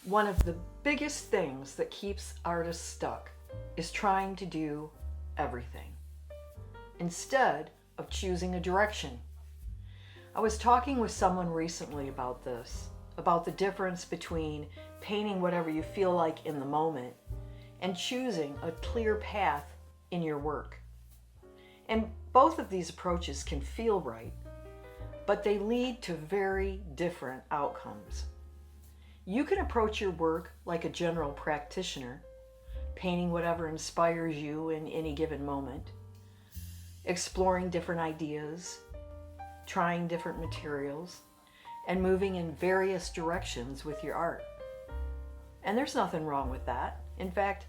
One of the biggest things that keeps artists stuck is trying to do everything instead of choosing a direction. I was talking with someone recently about this, about the difference between painting whatever you feel like in the moment and choosing a clear path in your work. And both of these approaches can feel right, but they lead to very different outcomes. You can approach your work like a general practitioner, painting whatever inspires you in any given moment, exploring different ideas, trying different materials, and moving in various directions with your art. And there's nothing wrong with that. In fact,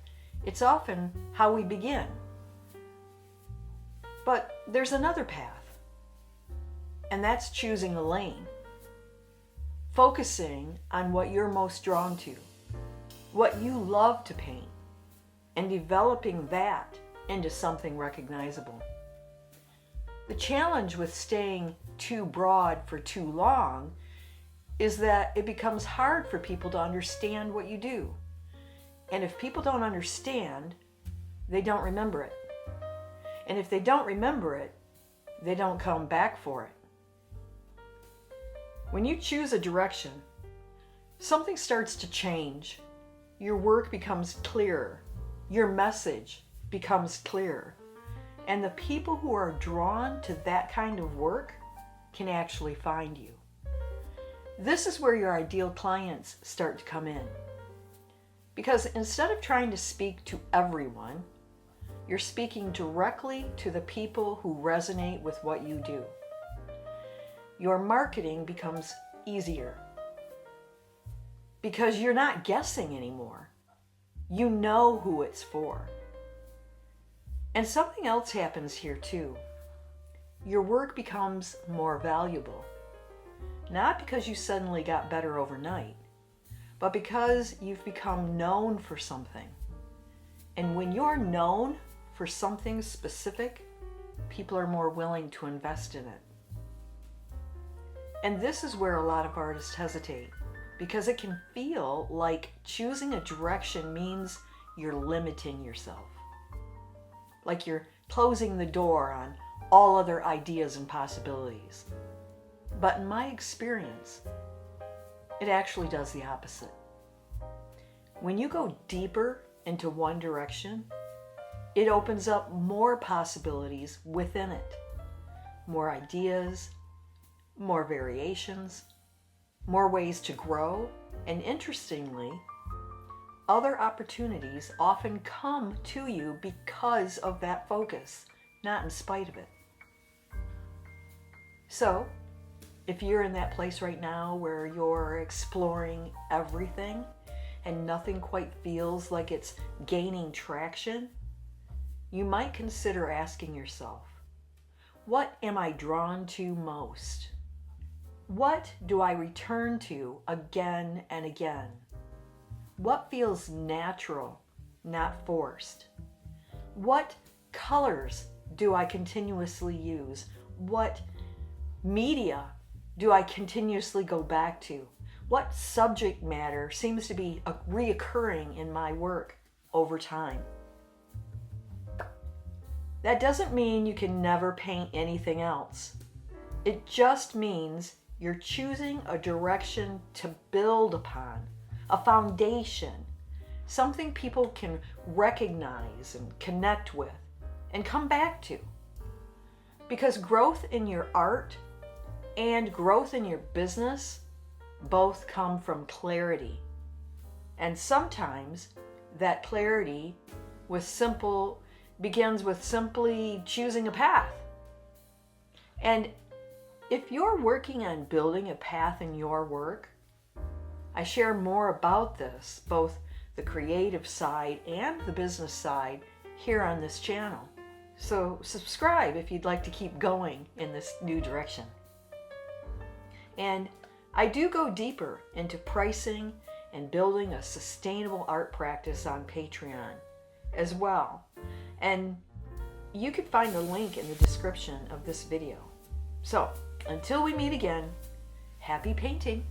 it's often how we begin. But there's another path, and that's choosing a lane. Focusing on what you're most drawn to, what you love to paint, and developing that into something recognizable. The challenge with staying too broad for too long is that it becomes hard for people to understand what you do. And if people don't understand, they don't remember it. And if they don't remember it, they don't come back for it. When you choose a direction, something starts to change. Your work becomes clearer. Your message becomes clearer. And the people who are drawn to that kind of work can actually find you. This is where your ideal clients start to come in. Because instead of trying to speak to everyone, you're speaking directly to the people who resonate with what you do. Your marketing becomes easier because you're not guessing anymore. You know who it's for. And something else happens here too. Your work becomes more valuable, not because you suddenly got better overnight, but because you've become known for something. And when you're known for something specific, people are more willing to invest in it. And this is where a lot of artists hesitate, because it can feel like choosing a direction means you're limiting yourself. Like you're closing the door on all other ideas and possibilities. But in my experience, it actually does the opposite. When you go deeper into one direction, it opens up more possibilities within it. More ideas, more variations, more ways to grow, and interestingly, other opportunities often come to you because of that focus, not in spite of it. So, if you're in that place right now where you're exploring everything and nothing quite feels like it's gaining traction, you might consider asking yourself, what am I drawn to most? What do I return to again and again? What feels natural, not forced? What colors do I continuously use? What media do I continuously go back to? What subject matter seems to be reoccurring in my work over time? That doesn't mean you can never paint anything else. It just means you're choosing a direction to build upon, a foundation, something people can recognize and connect with and come back to. Because growth in your art and growth in your business both come from clarity. And sometimes that clarity begins with simply choosing a path. And if you're working on building a path in your work, I share more about this, both the creative side and the business side, here on this channel. So subscribe if you'd like to keep going in this new direction. And I do go deeper into pricing and building a sustainable art practice on Patreon as well. And you can find the link in the description of this video. So, until we meet again, happy painting!